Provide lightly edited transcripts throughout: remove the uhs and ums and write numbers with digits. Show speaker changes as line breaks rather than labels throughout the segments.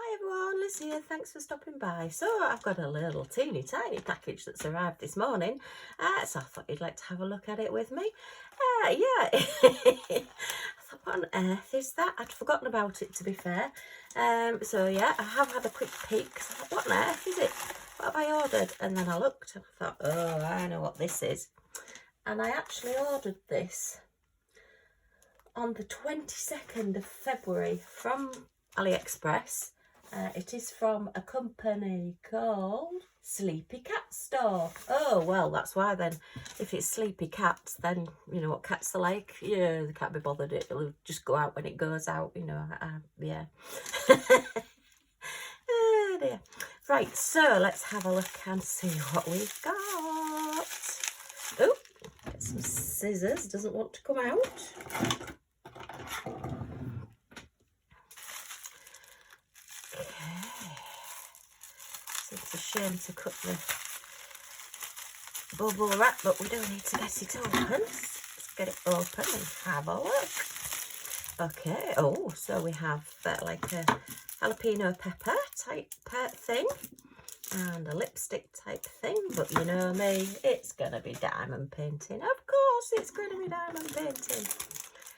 Hi everyone, Liz here, thanks for stopping by. So I've got a little teeny tiny package that's arrived this morning, so I thought you'd like to have a look at it with me. Yeah, I thought, what on earth is that? I'd forgotten about it, to be fair. So yeah, I have had a quick peek, because I thought, what on earth is it? What have I ordered? And then I looked and I thought, oh, I know what this is. And I actually ordered this on the 22nd of February from AliExpress. It is from a company called SleepyCat Store. Oh, well, that's why then. If it's Sleepy Cat, then you know what cats are like. Yeah, they can't be bothered. It'll just go out when it goes out, you know. Yeah. Oh, dear. Right, so let's have a look and see what we've got. Oh, get some scissors. Doesn't want to come out. It's a shame to cut the bubble wrap, but we do need to get it open. Let's get it open and have a look. Okay, oh, so we have like a jalapeno pepper type thing and a lipstick type thing, but you know me, it's going to be diamond painting. Of course it's going to be diamond painting.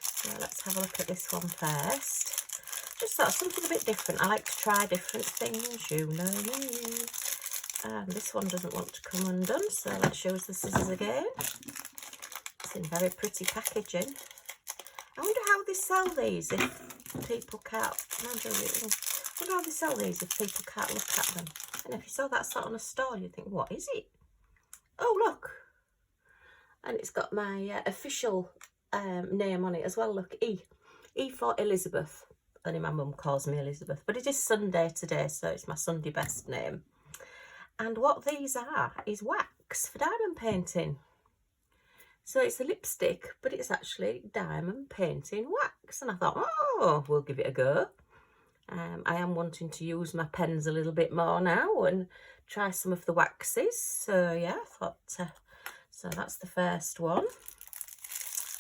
So let's have a look at this one first. Just thought something a bit different. I like to try different things, you know me. And this one doesn't want to come undone, so let's use the scissors again. It's in very pretty packaging. I wonder how they sell these if people can't. I wonder how they sell these if people can't look at them. And if you saw that sort on a store, you'd think, what is it? Oh, look. And it's got my official name on it as well. Look, E for Elizabeth. Only my mum calls me Elizabeth, but it is Sunday today, so it's my Sunday best name. And what these are is wax for diamond painting. So it's a lipstick, but it's actually diamond painting wax. And I thought, oh, we'll give it a go. I am wanting to use my pens a little bit more now and try some of the waxes. So yeah, I thought, so that's the first one.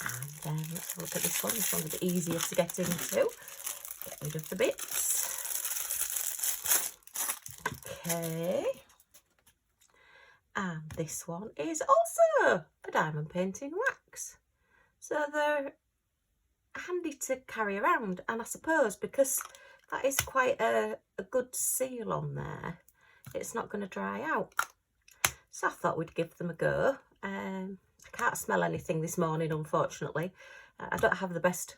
And then let's look at this one. This one's a bit easier to get into. Get rid of the bits. Okay. And this one is also a diamond painting wax. So they're handy to carry around. And I suppose because that is quite a good seal on there, it's not going to dry out. So I thought we'd give them a go. I can't smell anything this morning, unfortunately. I don't have the best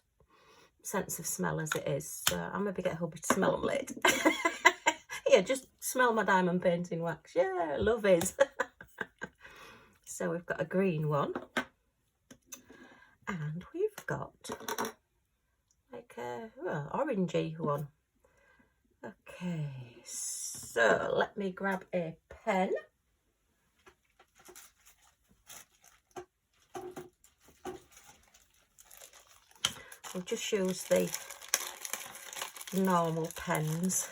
sense of smell as it is, so I'll maybe get hubby to smell them later. Yeah, just smell my diamond painting wax. Yeah, love is. So we've got a green one, and we've got like a orangey one. Okay, so let me grab a pen. We'll just use the normal pens.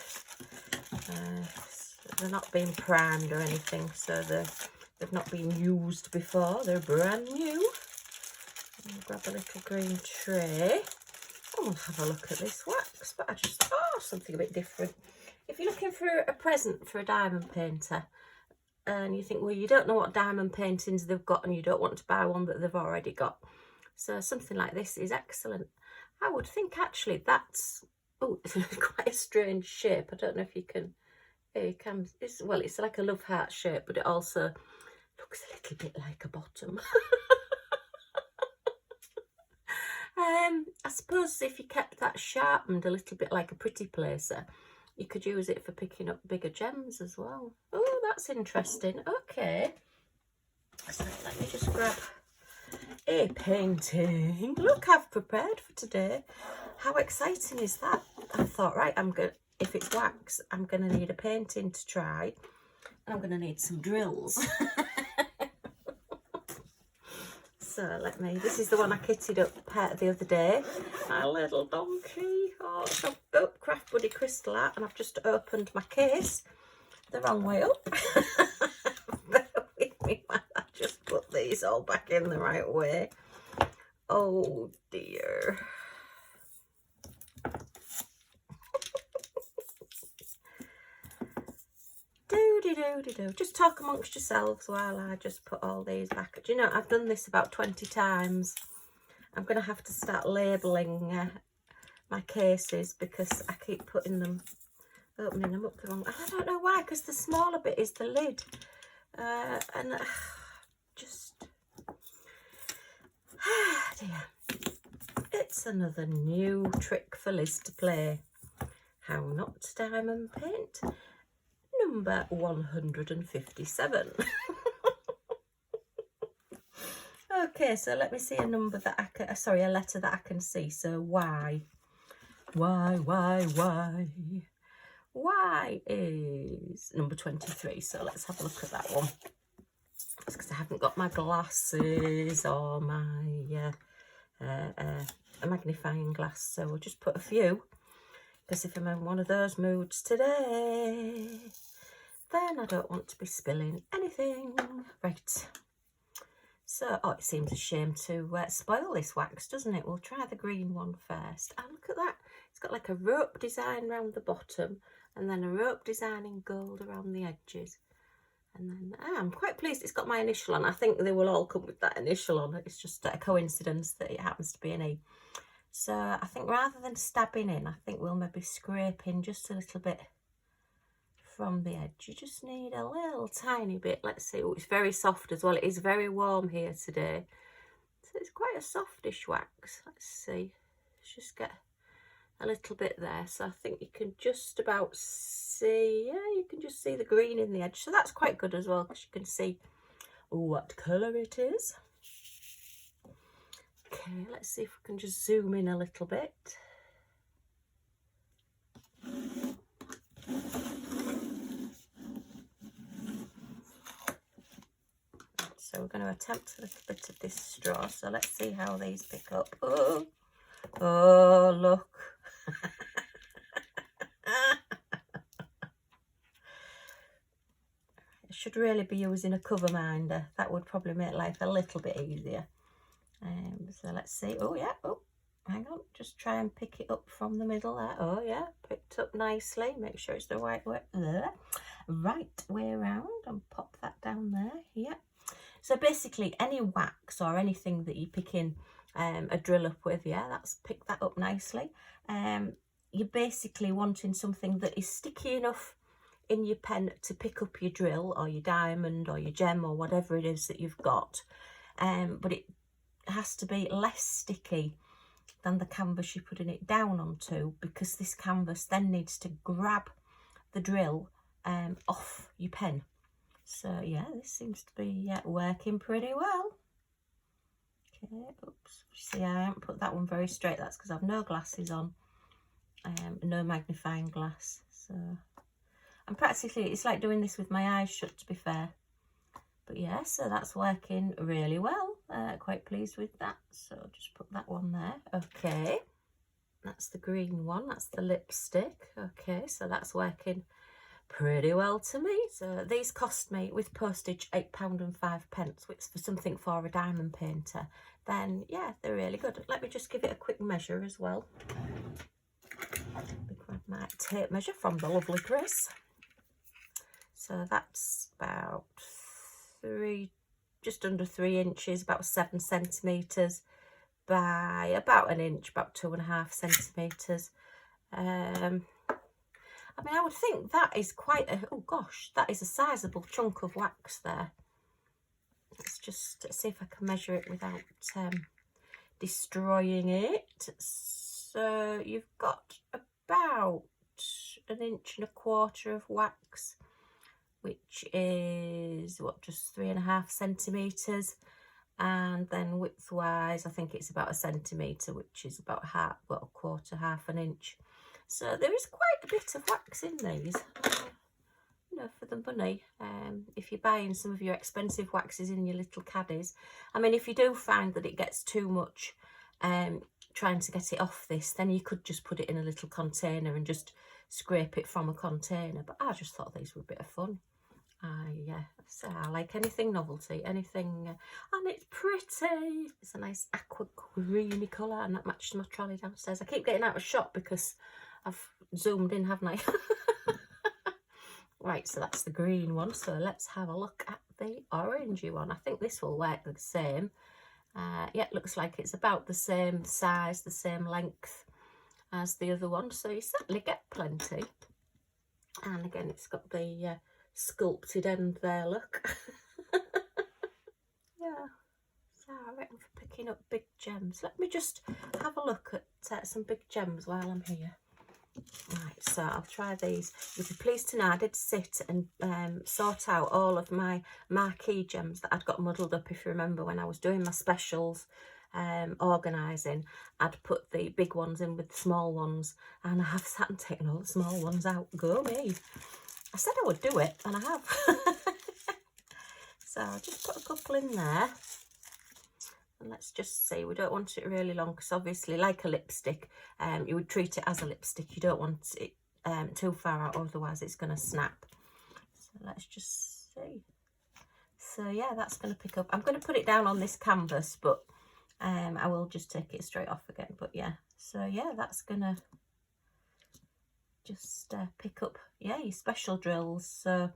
They're not being primed or anything, so they've not been used before. They're brand new. I'll grab a little green tray and we'll have a look at this wax. But I just thought something a bit different. If you're looking for a present for a diamond painter and you think, well, you don't know what diamond paintings they've got and you don't want to buy one that they've already got, so something like this is excellent. I would think actually that's, oh, it's quite a strange shape. I don't know if you can, well, it's like a love heart shape, but it also looks a little bit like a bottom. I suppose if you kept that sharpened a little bit like a pretty placer, you could use it for picking up bigger gems as well. Oh, that's interesting. Okay. So let me just grab a painting. Look, I've prepared for today. How exciting is that? I thought, right, if it's wax, I'm gonna need a painting to try, and I'm gonna need some drills. So this is the one I kitted up the other day. My little donkey. Oh, Craft Buddy crystal art, and I've just opened my case the wrong way up. Bear with me while I just put these all back in the right way. Oh dear. Do-do-do-do. Just talk amongst yourselves while I just put all these back. Do you know, I've done this about 20 times. I'm going to have to start labelling my cases because I keep putting them, opening them up the wrong. I don't know why, because the smaller bit is the lid. And just, dear. It's another new trick for Liz to play. How not to diamond paint. Number 157. Okay, so let me see a number that I can, sorry, a letter that I can see. So Y. Y is number 23. So let's have a look at that one. That's because I haven't got my glasses or my a magnifying glass. So we'll just put a few. Because if I'm in one of those moods today, then I don't want to be spilling anything. Right. So, oh, it seems a shame to spoil this wax, doesn't it? We'll try the green one first. Oh, look at that. It's got like a rope design around the bottom and then a rope design in gold around the edges. And then I'm quite pleased it's got my initial on. I think they will all come with that initial on. It's just a coincidence that it happens to be an E. So I think rather than stabbing in, I think we'll maybe scrape in just a little bit from the edge. You just need a little tiny bit. Let's see. Oh, it's very soft as well. It is very warm here today. So it's quite a softish wax. Let's see. Let's just get a little bit there. So I think you can just about see, yeah, you can just see the green in the edge. So that's quite good as well because you can see what colour it is. Okay, let's see if we can just zoom in a little bit. So we're going to attempt a little bit of this straw. So let's see how these pick up. Oh, oh, look. I should really be using a cover minder. That would probably make life a little bit easier. So let's see. Oh yeah, oh, hang on, just try and pick it up from the middle there. Oh yeah, picked up nicely. Make sure it's the right way there, right way around, and pop that down there. Yeah. So basically any wax or anything that you pick in a drill up with, yeah, that's picked that up nicely. You're basically wanting something that is sticky enough in your pen to pick up your drill or your diamond or your gem or whatever it is that you've got, but it has to be less sticky than the canvas you're putting it down onto, because this canvas then needs to grab the drill off your pen. So yeah, this seems to be working pretty well. Okay, oops, see, I haven't put that one very straight. That's because I've no glasses on, no magnifying glass. So I'm practically, it's like doing this with my eyes shut, to be fair. But yeah, so that's working really well. Quite pleased with that. So just put that one there. Okay, that's the green one. That's the lipstick. Okay, so that's working pretty well to me. So these cost me with postage £8.05, which for something for a diamond painter, then yeah, they're really good. Let me just give it a quick measure as well. Let me grab my tape measure from the lovely Chris. So that's about just under 3 inches, about 7 centimetres by about an inch, about 2.5 centimetres. I mean, I would think that is quite a, oh gosh, that is a sizable chunk of wax there. Let's just see if I can measure it without destroying it. So you've got about 1.25 inches of wax, which is what, just 3.5 centimetres, and then width wise I think it's about 1 centimetre, which is about half an inch. So there is quite a bit of wax in these, you know, for the money. If you're buying some of your expensive waxes in your little caddies, I mean, if you do find that it gets too much trying to get it off this, then you could just put it in a little container and just scrape it from a container. But I just thought these were a bit of fun. So I like anything novelty, anything, and it's pretty. It's a nice aqua greeny colour, and that matches my trolley downstairs. I keep getting out of shot because I've zoomed in, haven't I? Right, so that's the green one. So let's have a look at the orangey one. I think this will work the same. Yeah, it looks like it's about the same size, the same length as the other one. So you certainly get plenty. And again, it's got the sculpted end there, look. Yeah, so I reckon for picking up big gems. Let me just have a look at some big gems while I'm here. Right, so I'll try these. You'll be pleased to know I did sit and sort out all of my marquee gems that I'd got muddled up. If you remember when I was doing my specials, organising, I'd put the big ones in with the small ones, and I have sat and taken all the small ones out. Go me. I said I would do it, and I have. So I'll just put a couple in there. And let's just see, we don't want it really long because obviously, like a lipstick, you would treat it as a lipstick. You don't want it too far out, otherwise it's going to snap. So let's just see. So yeah, that's going to pick up. I'm going to put it down on this canvas, but I will just take it straight off again. But yeah, so yeah, that's going to just pick up, yeah, your special drills. So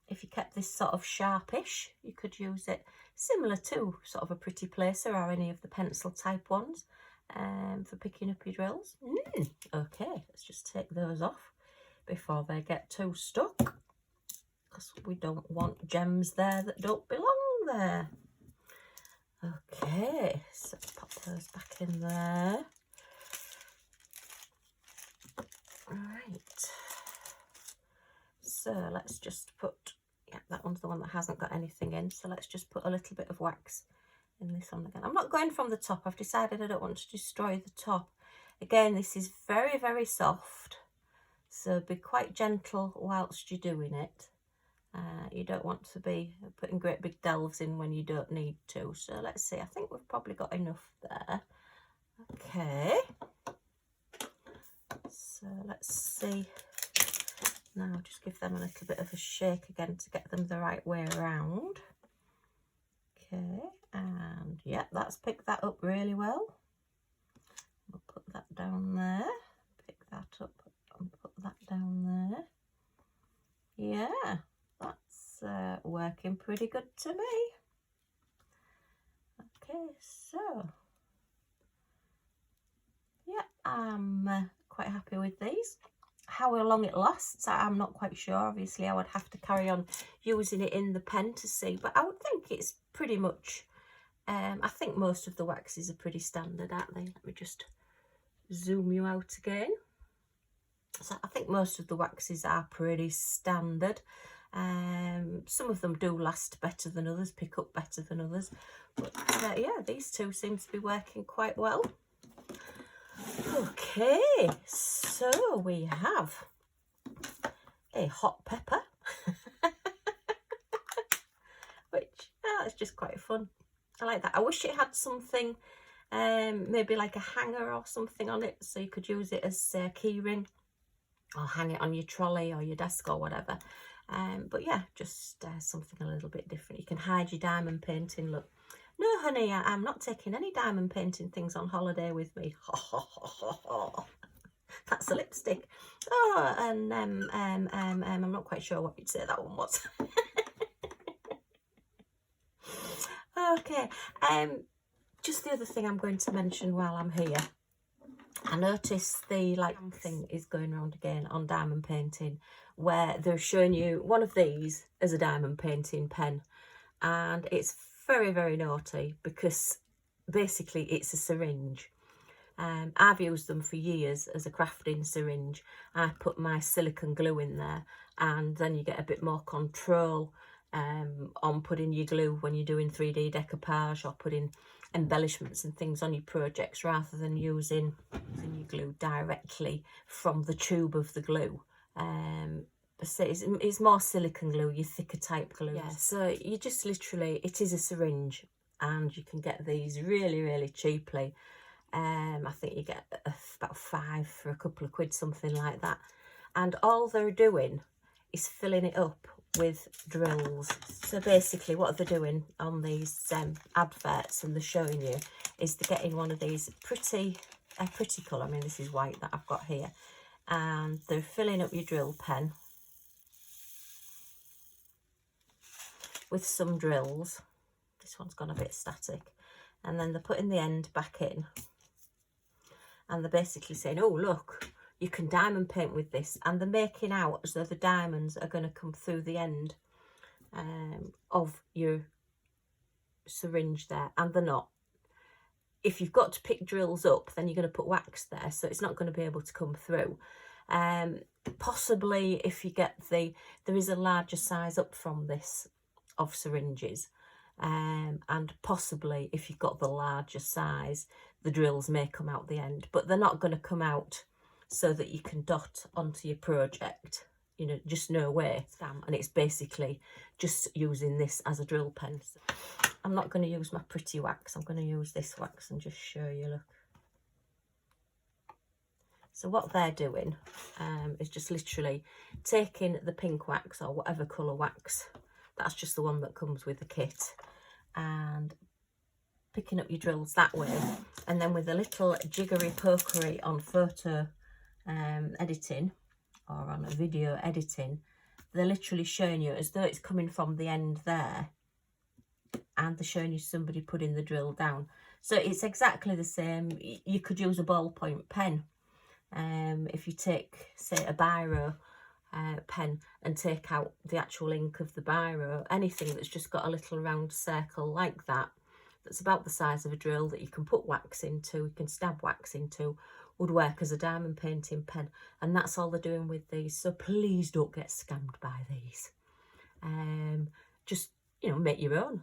if you kept this sort of sharpish, you could use it similar to sort of a Pretty Placer or any of the pencil type ones for picking up your drills. Okay, let's just take those off before they get too stuck, because we don't want gems there that don't belong there. Okay, so pop those back in there. Right, so let's just put, yeah, that one's the one that hasn't got anything in, so let's just put a little bit of wax in this one again. I'm not going from the top. I've decided I don't want to destroy the top. Again, this is very, very soft, so be quite gentle whilst you're doing it. You don't want to be putting great big delves in when you don't need to. So let's see, I think we've probably got enough there. Okay, so let's see. Now just give them a little bit of a shake again to get them the right way around. Okay, and yeah, that's picked that up really well. We'll put that down there, pick that up and put that down there. Yeah, that's working pretty good to me. Okay, so yeah, I'm quite happy with these. How long it lasts, I'm not quite sure. Obviously, I would have to carry on using it in the pen to see, but I would think it's pretty much, I think most of the waxes are pretty standard, aren't they? Let me just zoom you out again. So I think most of the waxes are pretty standard. Some of them do last better than others, pick up better than others, but yeah, these two seem to be working quite well. Okay, so we have a hot pepper, which it's just quite fun. I like that. I wish it had something, maybe like a hanger or something on it, so you could use it as a key ring or hang it on your trolley or your desk or whatever. But yeah, just something a little bit different. You can hide your diamond painting. Look. No, honey, I'm not taking any diamond painting things on holiday with me. That's a lipstick. Oh, and I'm not quite sure what you'd say that one was. Okay, just the other thing I'm going to mention while I'm here. I noticed the thing is going around again on diamond painting, where they're showing you one of these as a diamond painting pen, and it's very, very naughty because basically it's a syringe. I've used them for years as a crafting syringe. I put my silicone glue in there, and then you get a bit more control on putting your glue when you're doing 3D decoupage or putting embellishments and things on your projects, rather than using your glue directly from the tube of the glue. So it's more silicone glue, your thicker type glue. Yeah, so you just literally, it is a syringe, and you can get these really, really cheaply. I think you get about 5 for a couple of quid, something like that. And all they're doing is filling it up with drills. So basically what they're doing on these adverts, and they're showing you, is they're getting one of these pretty colour. I mean, this is white that I've got here. And they're filling up your drill pen. with some drills. This one's gone a bit static. And then they're putting the end back in. And they're basically saying, oh, look, you can diamond paint with this. And they're making out as though the diamonds are going to come through the end of your syringe there. And they're not. If you've got to pick drills up, then you're going to put wax there. So it's not going to be able to come through. Possibly if you get there is a larger size up from this of syringes. And possibly if you've got the larger size, the drills may come out the end, but they're not going to come out so that you can dot onto your project, you know, just no way. And it's basically just using this as a drill pen. I'm not going to use my pretty wax. I'm going to use this wax and just show you, look. So what they're doing is just literally taking the pink wax or whatever colour wax, that's just the one that comes with the kit, and picking up your drills that way. And then with a little jiggery pokery on photo editing or on a video editing, they're literally showing you as though it's coming from the end there, and they're showing you somebody putting the drill down. So it's exactly the same. You could use a ballpoint pen. If you take, say, a biro pen and take out the actual ink of the biro, anything that's just got a little round circle like that, that's about the size of a drill that you can put wax into, you can stab wax into, would work as a diamond painting pen. And that's all they're doing with these. So please don't get scammed by these. Just, you know, make your own.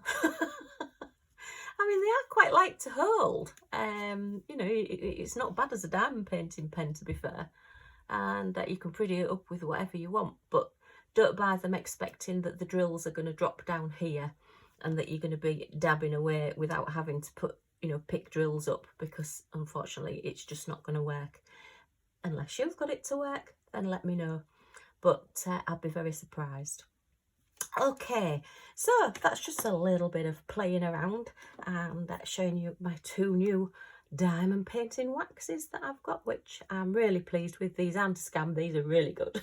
I mean, they are quite light to hold. You know, it's not bad as a diamond painting pen, to be fair. And you can pretty it up with whatever you want. But don't buy them expecting that the drills are going to drop down here and that you're going to be dabbing away without having to put, you know, pick drills up, because unfortunately it's just not going to work. Unless you've got it to work, then let me know. But I'd be very surprised. Okay, so that's just a little bit of playing around and showing you my two new diamond painting waxes that I've got, which I'm really pleased with. These aren't a scam, these are really good.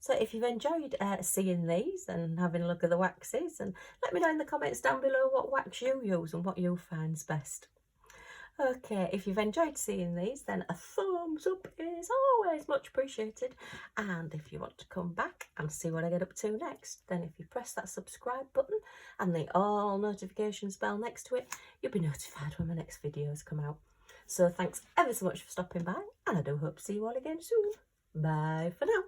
So if you've enjoyed seeing these and having a look at the waxes, and let me know in the comments down below what wax you use and what you find's best. Okay, if you've enjoyed seeing these, then a thumbs up is always much appreciated. And if you want to come back and see what I get up to next, then if you press that subscribe button and the all notifications bell next to it, you'll be notified when my next videos come out. So thanks ever so much for stopping by, and I do hope to see you all again soon. Bye for now.